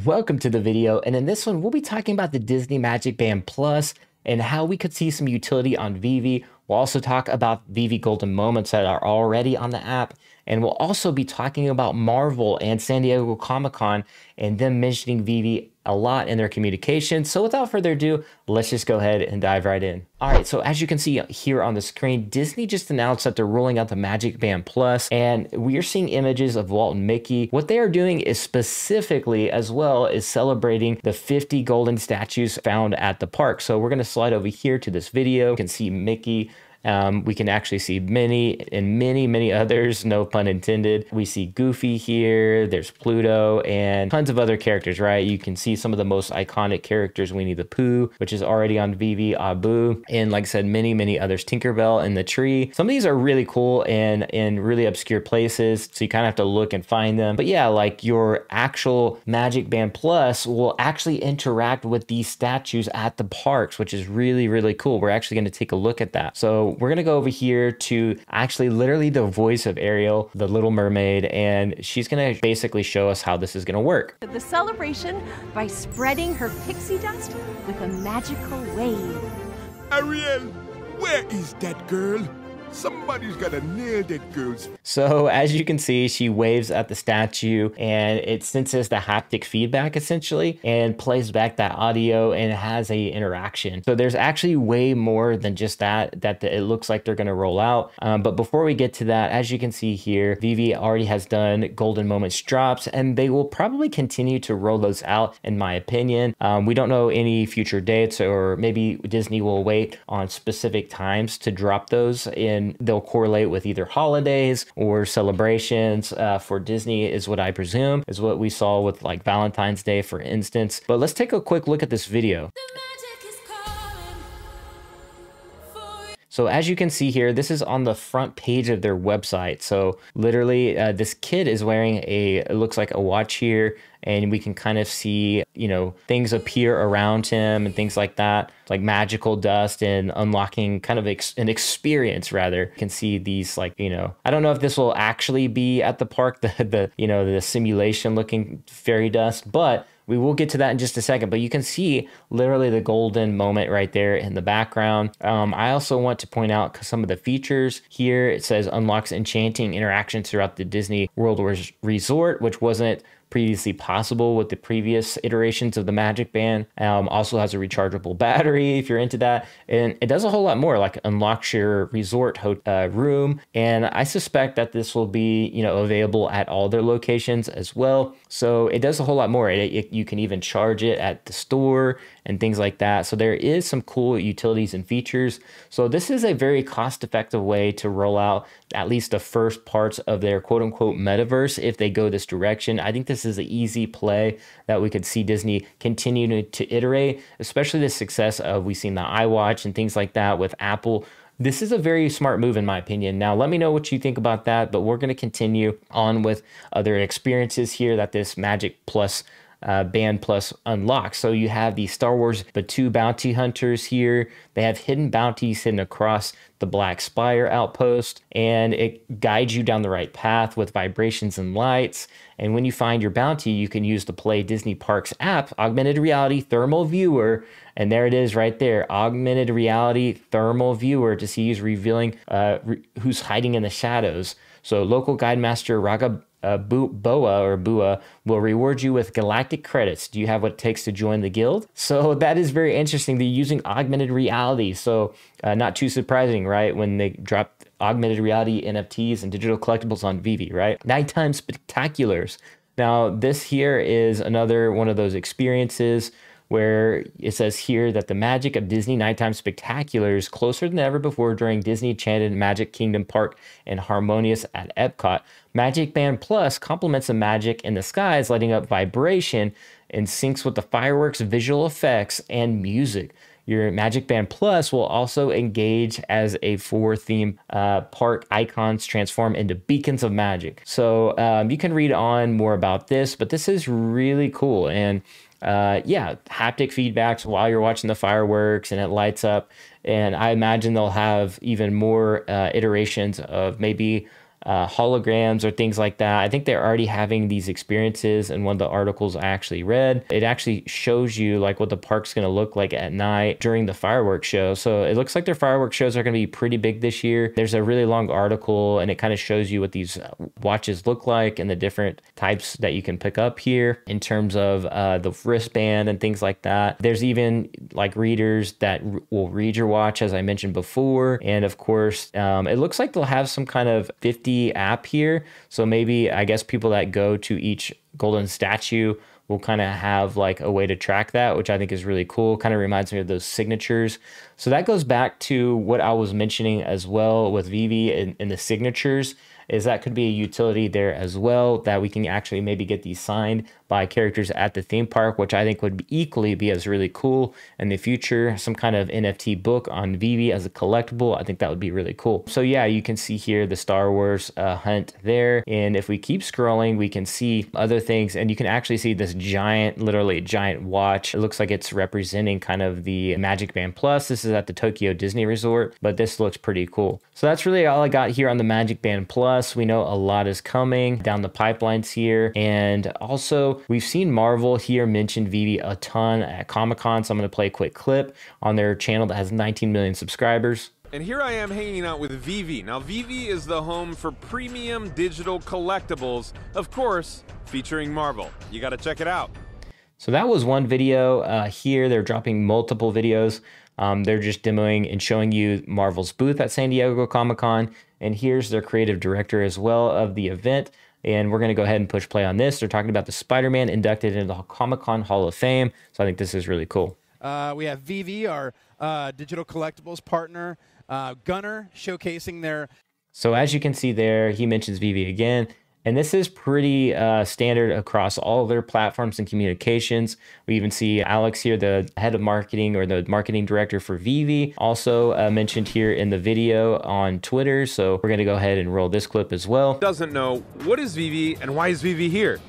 Welcome to the video, and in this one we'll be talking about the Disney Magic Band Plus and how we could see some utility on Vivi. We'll also talk about Vivi Golden Moments that are already on the app, and we'll also be talking about Marvel and San Diego Comic-Con and them mentioning Vivi a lot in their communication. So without further ado, let's just go ahead and dive right in. All right, so as you can see here on the screen, Disney just announced that they're rolling out the Magic Band Plus, and we are seeing images of Walt and Mickey. What they are doing is specifically as well is celebrating the 50 golden statues found at the park. So we're gonna slide over here to this video. You can see Mickey. We can actually see Minnie and many others, no pun intended. We see Goofy here, there's Pluto, and tons of other characters, right? You can see some of the most iconic characters, Winnie the Pooh, which is already on Vivi, Abu, and like I said, many others, Tinkerbell and the tree. Some of these are really cool and in really obscure places, so you kind of have to look and find them. But yeah, like your actual Magic Band Plus will actually interact with these statues at the parks, which is really cool. We're actually going to take a look at that. So we're gonna go over here to actually literally the voice of Ariel, the Little Mermaid, and she's gonna basically show us how this is gonna work. The celebration by spreading her pixie dust with a magical wave. Ariel, where is that girl? Somebody's gotta nail that girl's. So as you can see, she waves at the statue and it senses the haptic feedback essentially and plays back that audio and has a interaction. So there's actually way more than just that it looks like they're gonna roll out. But before we get to that, as you can see here, Vivi already has done Golden Moments drops and they will probably continue to roll those out in my opinion. We don't know any future dates, or maybe Disney will wait on specific times to drop those in. They'll correlate with either holidays or celebrations for Disney is what I presume, is what we saw with like Valentine's Day, for instance. But let's take a quick look at this video. So as you can see here, this is on the front page of their website. So literally this kid is wearing it looks like a watch here, and we can kind of see, you know, things appear around him and things like that, like magical dust and unlocking kind of an experience rather. You can see these like, you know, I don't know if this will actually be at the park, the simulation looking fairy dust, but we will get to that in just a second. But you can see literally the golden moment right there in the background. I also want to point out some of the features here. It says unlocks enchanting interactions throughout the Disney World Resort, which wasn't previously possible with the previous iterations of the Magic Band. Also has a rechargeable battery if you're into that, and it does a whole lot more, like unlocks your resort room, and I suspect that this will be, you know, available at all their locations as well. So it does a whole lot more. You can even charge it at the store and things like that. So there is some cool utilities and features. So this is a very cost-effective way to roll out at least the first parts of their quote-unquote metaverse if they go this direction. I think this is an easy play that we could see Disney continue to iterate, especially the success of, we've seen the iWatch and things like that with Apple. This is a very smart move in my opinion. Now, let me know what you think about that, but we're going to continue on with other experiences here that this Magic Plus Band Plus unlocks. So you have the Star Wars Batuu bounty hunters here. They have hidden bounties hidden across the Black Spire outpost, and it guides you down the right path with vibrations and lights. And when you find your bounty, you can use the Play Disney Parks app, Augmented Reality Thermal Viewer, and there it is right there, Augmented Reality Thermal Viewer, to see who's revealing who's hiding in the shadows. So local guide master Raga Bua will reward you with galactic credits. Do you have what it takes to join the guild? So that is very interesting. They're using augmented reality. So not too surprising, right? When they dropped augmented reality NFTs and digital collectibles on Vivi, right? Nighttime spectaculars. Now this here is another one of those experiences where it says here that the magic of Disney Nighttime Spectaculars closer than ever before during Disney Enchanted Magic Kingdom Park and Harmonious at Epcot. Magic Band Plus complements the magic in the skies, lighting up vibration and syncs with the fireworks, visual effects, and music. Your Magic Band Plus will also engage as a four-theme park icons transform into beacons of magic. So you can read on more about this, but this is really cool. And yeah, haptic feedbacks while you're watching the fireworks and it lights up. And I imagine they'll have even more iterations of maybe holograms or things like that. I think they're already having these experiences. And one of the articles I actually read, it actually shows you like what the park's going to look like at night during the fireworks show. So it looks like their fireworks shows are going to be pretty big this year. There's a really long article and it kind of shows you what these watches look like and the different types that you can pick up here in terms of the wristband and things like that. There's even like readers that will read your watch, as I mentioned before. And of course, it looks like they'll have some kind of 50 app here. So maybe, I guess, people that go to each golden statue will kind of have like a way to track that, which I think is really cool. Kind of reminds me of those signatures. So that goes back to what I was mentioning as well with Vivi in the signatures, is that could be a utility there as well, that we can actually maybe get these signed by characters at the theme park, which I think would equally be as really cool in the future. Some kind of NFT book on Vivi as a collectible, I think that would be really cool. So yeah, you can see here the Star Wars hunt there. And if we keep scrolling, we can see other things, and you can actually see this giant, literally giant watch. It looks like it's representing kind of the Magic Band Plus. This is at the Tokyo Disney Resort, but this looks pretty cool. So that's really all I got here on the Magic Band Plus. We know a lot is coming down the pipelines here. And also we've seen Marvel here mention Vivi a ton at Comic-Con. So I'm going to play a quick clip on their channel that has 19 million subscribers. And here I am hanging out with Vivi. Now, Vivi is the home for premium digital collectibles, of course, featuring Marvel. You got to check it out. So that was one video. Here they're dropping multiple videos. They're just demoing and showing you Marvel's booth at San Diego Comic-Con. And here's their creative director as well of the event. And we're going to go ahead and push play on this. They're talking about the Spider-Man inducted into the Comic-Con Hall of Fame. So I think this is really cool. We have Vivi, our digital collectibles partner, Gunner, showcasing their... So as you can see there, he mentions Vivi again. And this is pretty standard across all of their platforms and communications. We even see Alex here, the head of marketing or the marketing director for Vivi, also mentioned here in the video on Twitter. So we're going to go ahead and roll this clip as well. Doesn't know, what is Vivi and why is Vivi here?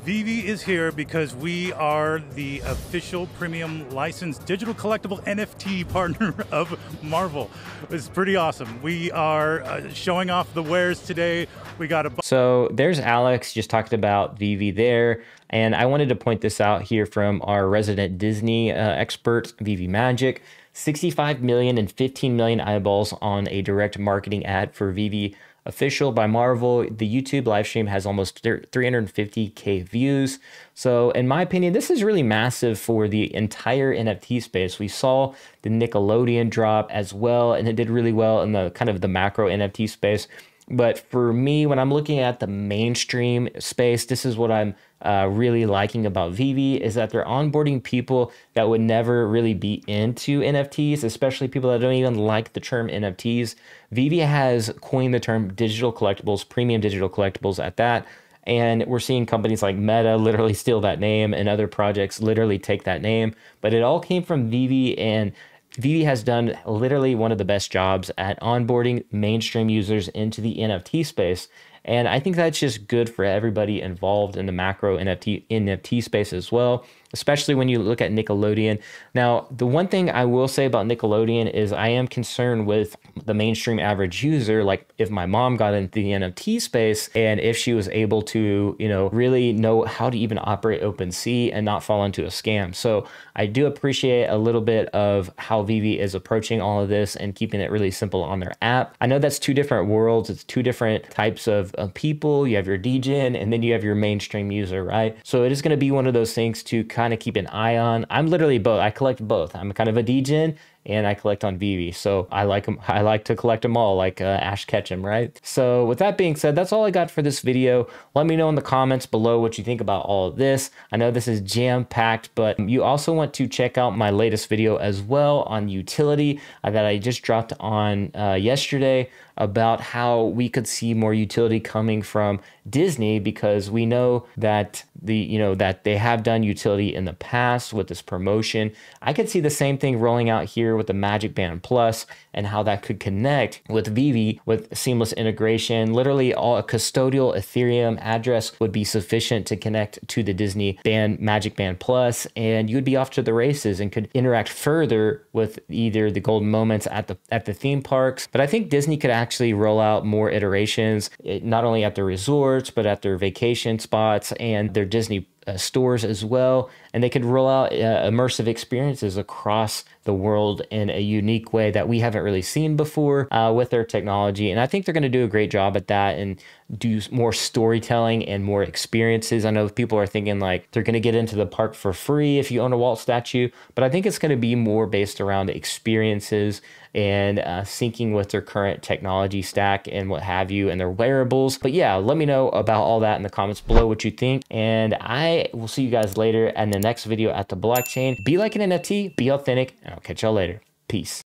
Vivi is here because we are the official premium licensed digital collectible NFT partner of Marvel. It's pretty awesome. We are showing off the wares today. We got a... So there's Alex just talked about Vivi there. And I wanted to point this out here from our resident Disney expert, Vivi Magic. 65 million and 15 million eyeballs on a direct marketing ad for Vivi Official by Marvel. The YouTube live stream has almost 350K views. So in my opinion, this is really massive for the entire NFT space. We saw the Nickelodeon drop as well, and it did really well in the kind of the macro NFT space. But for me, when I'm looking at the mainstream space, this is what I'm really liking about Vivi, is that they're onboarding people that would never really be into NFTs, especially people that don't even like the term NFTs. Vivi has coined the term digital collectibles, premium digital collectibles at that. And we're seeing companies like Meta literally steal that name and other projects literally take that name. But it all came from Vivi, and Vivi has done literally one of the best jobs at onboarding mainstream users into the NFT space. And I think that's just good for everybody involved in the macro NFT space as well, especially when you look at Nickelodeon. Now, the one thing I will say about Nickelodeon is I am concerned with the mainstream average user. Like if my mom got into the NFT space and if she was able to, you know, really know how to even operate OpenSea and not fall into a scam. So I do appreciate a little bit of how Vivi is approaching all of this and keeping it really simple on their app. I know that's two different worlds. It's two different types of people. You have your degen and then you have your mainstream user, right? So it is going to be one of those things to kind of keep an eye on. I'm literally both. I collect both. I'm kind of a degen and I collect on Vivi. So I like them. I like to collect them all, like Ash Ketchum, right? So with that being said, that's all I got for this video. Let me know in the comments below what you think about all of this. I know this is jam-packed, but you also want to check out my latest video as well on utility that I just dropped on yesterday about how we could see more utility coming from Disney, because we know that that they have done utility in the past with this promotion. I could see the same thing rolling out here with the Magic Band Plus and how that could connect with Vivi with seamless integration. Literally a custodial Ethereum address would be sufficient to connect to the Disney Magic Band Plus, and you'd be off to the races and could interact further with either the golden moments at the theme parks. But I think Disney could actually roll out more iterations, not only at their resorts, but at their vacation spots and their Disney stores as well. And they could roll out immersive experiences across the world in a unique way that we haven't really seen before with their technology. And I think they're going to do a great job at that and do more storytelling and more experiences. I know people are thinking like they're going to get into the park for free if you own a Walt statue, but I think it's going to be more based around experiences and syncing with their current technology stack and what have you and their wearables. But yeah, let me know about all that in the comments below what you think. And I will see you guys later in the next video at the blockchain. Be like an NFT, be authentic, and I'll catch y'all later. Peace.